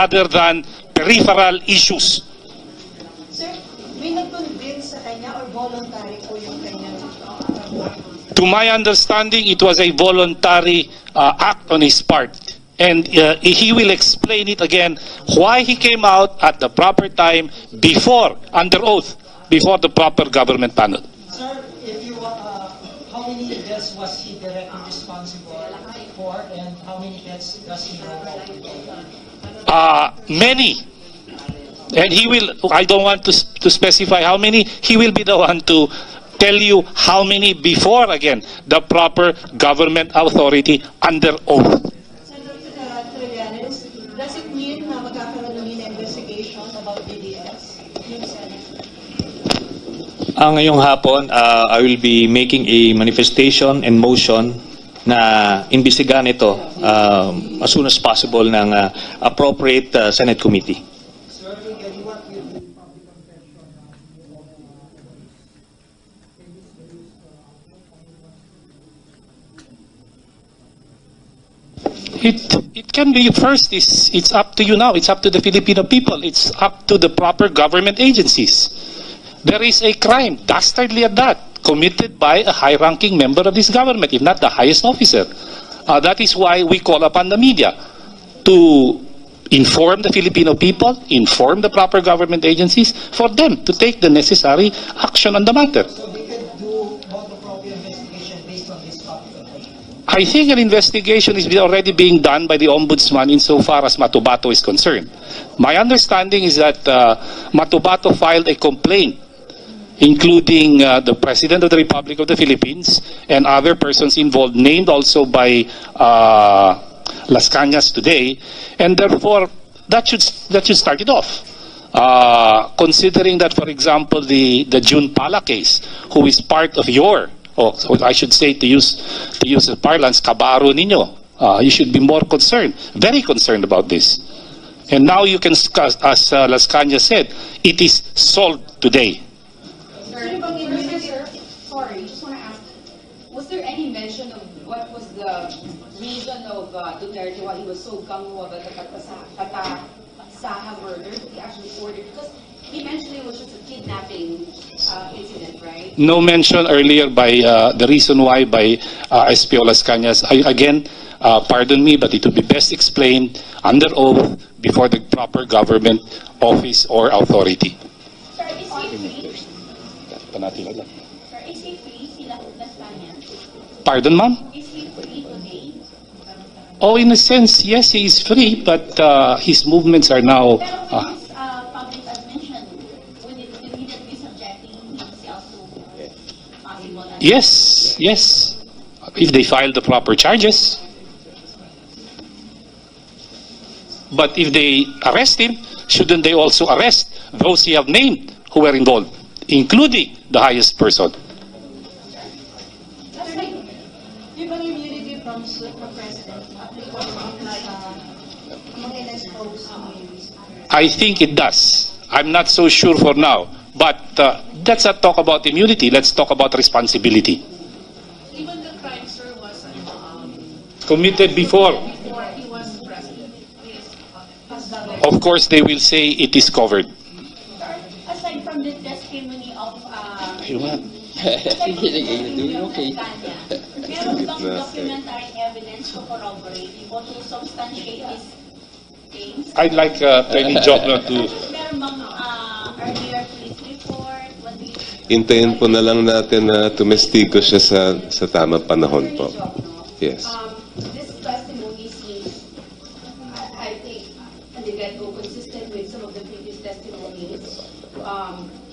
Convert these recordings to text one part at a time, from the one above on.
other than peripheral issues. Sir, may nag-convince sa kanya or voluntary po yung kanyang To my understanding, it was a voluntary act on his part. And he will explain it again why he came out at the proper time before, under oath, before the proper government panel. Sir, if you how many deaths was he directly responsible for, and how many deaths does he know of? Many. And he will, I don't want to specify how many, he will be the one to tell you how many before, again, the proper government authority under oath. Senator Trillanes, does it mean na magkakaroon ng investigation about BDS? Yung Senate. Ngayong hapon, I will be making a manifestation and motion na imbestigahan ito as soon as possible ng appropriate Senate committee. Sir, what will the public confession It can be first, it's up to you now, it's up to the Filipino people, it's up to the proper government agencies. There is a crime, dastardly at that, committed by a high-ranking member of this government, if not the highest officer. That is why we call upon the media to inform the Filipino people, inform the proper government agencies, for them to take the necessary action on the matter. so they can do more appropriate investigation based on this public confession? I think an investigation is already being done by the Ombudsman insofar as Matubato is concerned. My understanding is that Matubato filed a complaint including the President of the Republic of the Philippines and other persons involved, named also by Las Cañas today, and therefore that should start it off. Considering that, for example, the June Pala case, who is part of your, so I should say, to use the parlance, kabaro ninyo, you should be more concerned, very concerned about this. And now you can, as Las Cañas said, it is solved today. Sorry, just want to ask, was there any mention of what was the reason of Duterte, why he was so gung-ho about the Katasaha murder that he actually ordered? Because he mentioned it was just a kidnapping incident, right? No mention earlier by the reason why by SPO Las Cañas. Again, pardon me, but it would be best explained under oath before the proper government office or authority. Sir, is he free? Sir, is he free? Sila Las Cañas? Pardon, ma'am? Is he free today? Oh, in a sense, yes, he is free, but his movements are now... Pero with this public admission, would he not be subjecting himself to possible... Yes, yes. If they file the proper charges. But if they arrest him, shouldn't they also arrest those he have named who were involved, including the highest person? Yung bang immunity from President applicable among in-expose I think it does. I'm not so sure for now. But let's not talk about immunity. Let's talk about responsibility. Even the crime, sir, was Committed before. before he was president. Of course, they will say it is covered. Sir, aside from the testimony of Ayun. meron bang documentary evidence to corroborate o to substantiate his claims? I'd like Attorney Jokno to... Meron bang earlier police report? What do you... Hintayin po na lang natin na tumestigo siya sa tamang panahon po. Yes. This testimony seems, I think, and again, consistent with some of the previous testimonies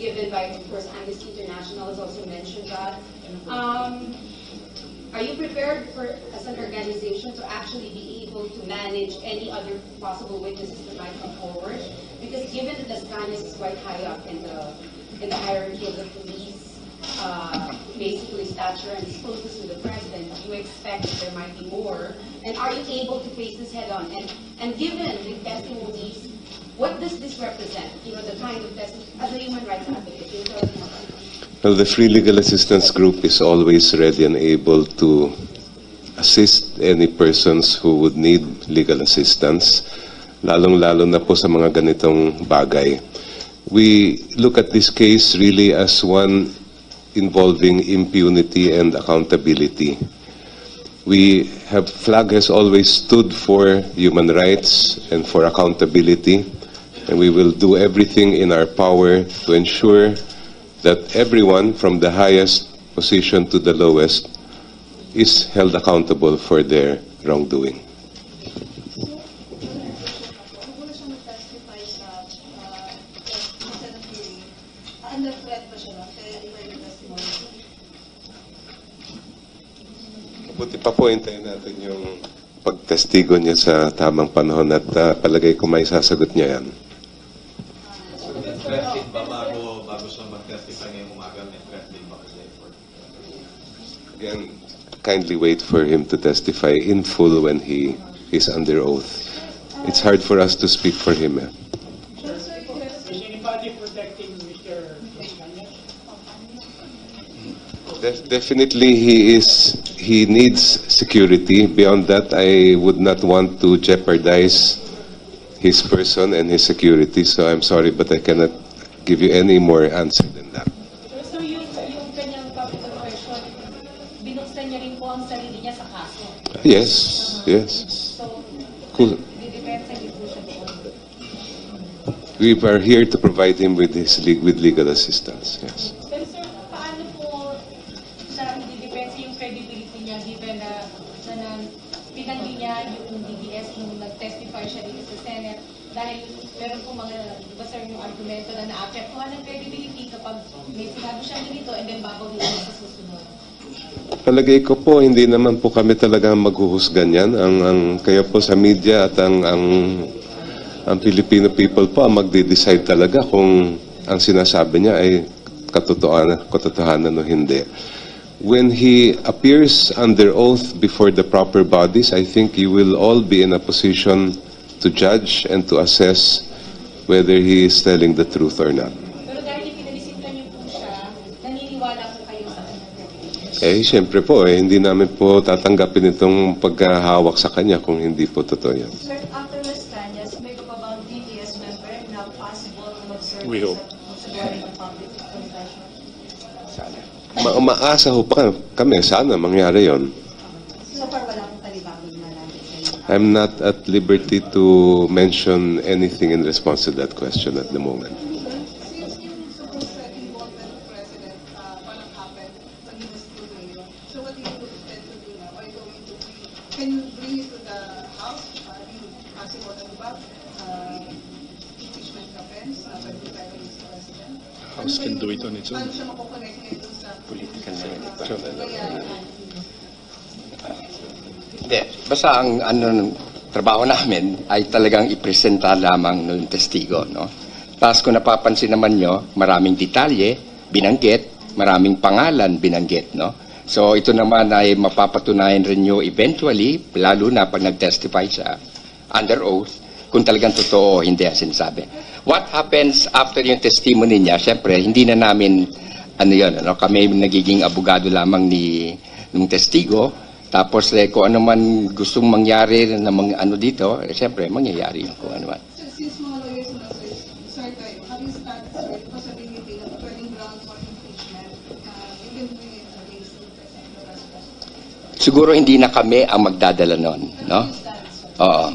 given by, of course, Amnesty International has also mentioned that. Are you prepared for, as an organization, to actually be able to manage any other possible witnesses that might come forward? Because given that Las Cañas is quite high up in the hierarchy of the police, basically stature and is closest to the president, you expect that there might be more. And are you able to face this head on? And given the testimonies, what does this represent? You know, the kind of testimony, as a human rights advocate, can you tell us more about it? Well, the Free Legal Assistance Group is always ready and able to assist any persons who would need legal assistance. lalong-lalo na po sa mga ganitong bagay. We look at this case really as one involving impunity and accountability. Flag has always stood for human rights and for accountability, and we will do everything in our power to ensure that everyone from the highest position to the lowest is held accountable for their wrongdoing. Siguro siya mag-testify sa Senate hearing. Under threat ba siya? Kaya iba yung testimony. Buti pa po, hintayin natin yung pagtestigo niya sa tamang panahon at palagay ko may sasagot niya yan. Threatened ba bago siya mag-testify ngayong umaga? May threatened ba kasi? Again, kindly wait for him to testify in full when he is under oath. It's hard for us to speak for him. Is anybody protecting Mr. Castanya? Definitely he needs security. Beyond that, I would not want to jeopardize his person and his security. So I'm sorry, but I cannot give you any more answer than that. So yung kanyang public confession, binuksan niya rin po ang sarili niya sa kaso. Yes, yes. So, Cool. didepensa niyo po siya doon. We are here to provide him with legal assistance. Yes. Pero sir, paano po siya didepensa yung credibility niya given na pinanggi niya yung DDS nung nag-testify siya dito sa Senate dahil meron po mga, diba sir, yung argumento na naapektuhan ng credibility kapag may sinabi siya ganito and then babawiin niya sa susunod. Palagay ko po, hindi naman po kami talaga maghuhusgan yan. Ang kayo po sa media at ang Filipino people po ang magde-decide talaga kung ang sinasabi niya ay katotohanan o hindi. When he appears under oath before the proper bodies, I think you will all be in a position to judge and to assess whether he is telling the truth or not. Pero dahil pinalisita niyo po siya, naniniwala po kayo sa kanya. Siyempre po, hindi namin po tatanggapin itong pagkahawak sa kanya kung hindi po totoo yan. Sir, after Las Cañas, may ka pa bang DDS member na possible na mag-serve We hope. sa galing ng public confession? Umaasa ho pa kami, sana mangyari yon. So far, wala akong talibakong malaman sa inyo. I'm not at liberty to mention anything in response to that question at the moment. Since yung supposed involvement of President parang happened pag he was still mayor, so what do you intend to do now? Are you going to can you bring it to the House? Asking what about impeachment offense by the Mr. President? House can do it on its own. Paano siya makukonect ngayon dun sa Political Hindi. Basta ang trabaho namin ay talagang ipresenta lamang ng testigo. No? Tapos kung napapansin naman nyo, maraming detalye, binanggit, maraming pangalan, binanggit. No? So ito naman ay mapapatunayan rin nyo eventually, lalo na pag nag-testify siya under oath, kung talagang totoo o hindi ang sinasabi. What happens after yung testimony niya, syempre, hindi na namin kami nagiging abogado lamang ng testigo. Tapos kung ano man gustong mangyari na dito, syempre mangyayari yun kung ano man. So, since mga lawyers na sir kayo, have you started with possibility of pwedeng ground for impeachment? You can bring it against the President. Siguro hindi na kami ang magdadala nun, no? Oo.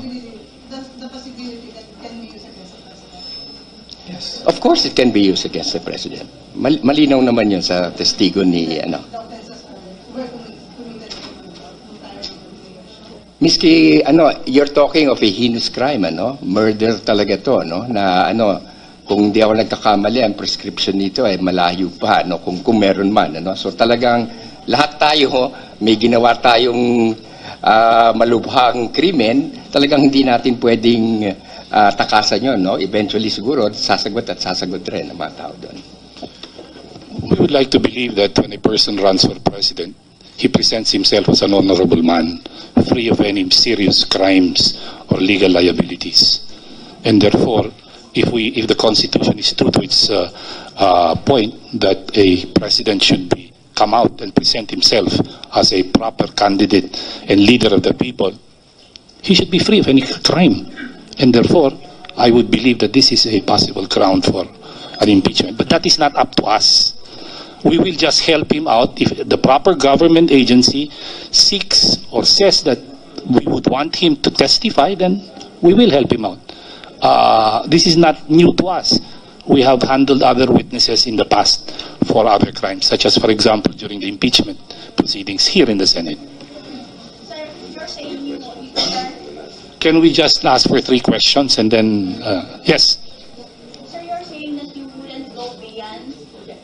The possibility that can be used against the President. Yes. Of course it can be used against the President. Malinaw naman yun sa testigo ni The offenses were committed Miski you're talking of a heinous crime, Murder talaga to, na kung hindi ako nagkakamali, ang prescription nito ay malayo pa, kung meron man, So talagang lahat tayo may ginawa tayong malubhang krimen, talagang hindi natin pwedeng takasan yun, Eventually siguro sasagot rin ang mga tao doon. We would like to believe that when a person runs for president, he presents himself as an honorable man, free of any serious crimes or legal liabilities. And therefore, if the Constitution is true to its point that a president should come out and present himself as a proper candidate and leader of the people, he should be free of any crime And therefore, I would believe that this is a possible ground for an impeachment. But that is not up to us. We will just help him out if the proper government agency seeks or says that we would want him to testify, then we will help him out. This is not new to us. We have handled other witnesses in the past for other crimes, such as, for example, during the impeachment proceedings here in the Senate. Sir, you're saying you can... Can we just ask for 3 questions and then, yes? Sir, you're saying that you wouldn't go beyond the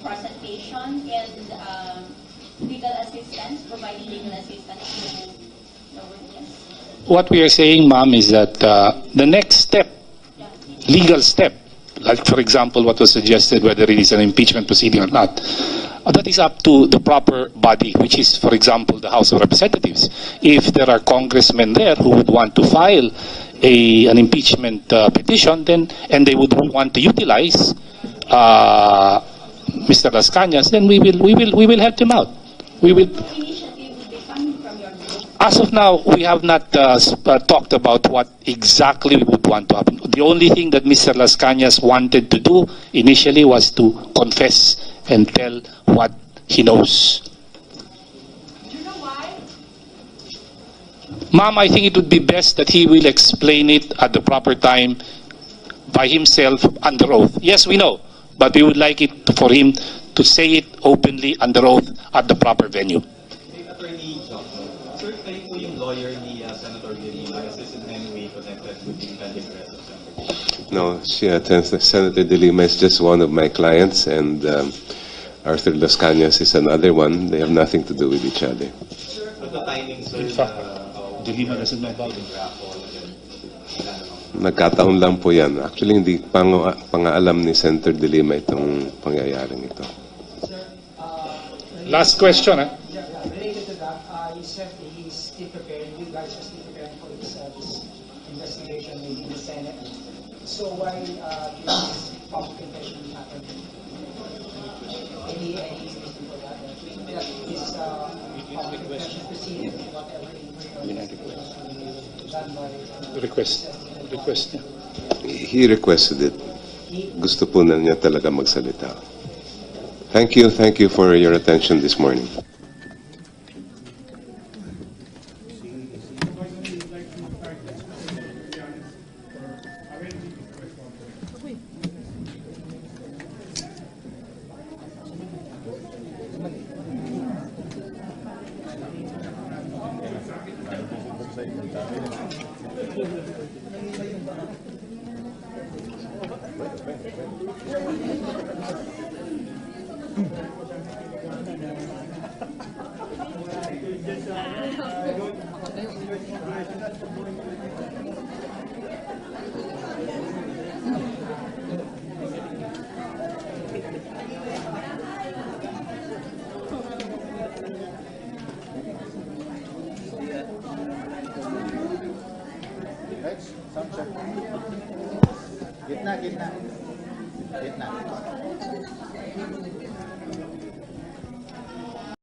presentation and legal assistance, providing legal assistance to the witness? What we are saying, ma'am, is that the next step, legal step, like for example what was suggested, whether it is an impeachment proceeding or not, that is up to the proper body, which is, for example, the House of Representatives. If there are congressmen there who would want to file an impeachment petition, then and they would want to utilize Mr. Las Cañas, then we will help them out. We will. As of now, we have not talked about what exactly we would want to happen. The only thing that Mr. Las Cañas wanted to do initially was to confess and tell what he knows. Do you know why? Ma'am, I think it would be best that he will explain it at the proper time by himself under oath. Yes, we know, but we would like it for him to say it openly under oath at the proper venue. Attorney John, sir, kayo po yung lawyer ni Senator Guerrero. Is this in any way connected with the pending arrest of Senator? No, Senator De Lima is just one of my clients, and Arthur Las Cañas is another one. They have nothing to do with each other. But the timing, sir, In fact, De Lima doesn't know about it. Nagkataon lang po yan. Actually, hindi pang-alam ni Senator De Lima itong pangyayaring ito. Last question, eh? Yeah, related to that, you said he's still preparing, you guys are still preparing for this investigation maybe in the Senate. So why this public confession happened? Any reason for that? This public confession proceeding, whatever done by... Request. Yeah. He requested it. Gusto po na niya talaga magsalita. Thank you for your attention this morning. Gitna.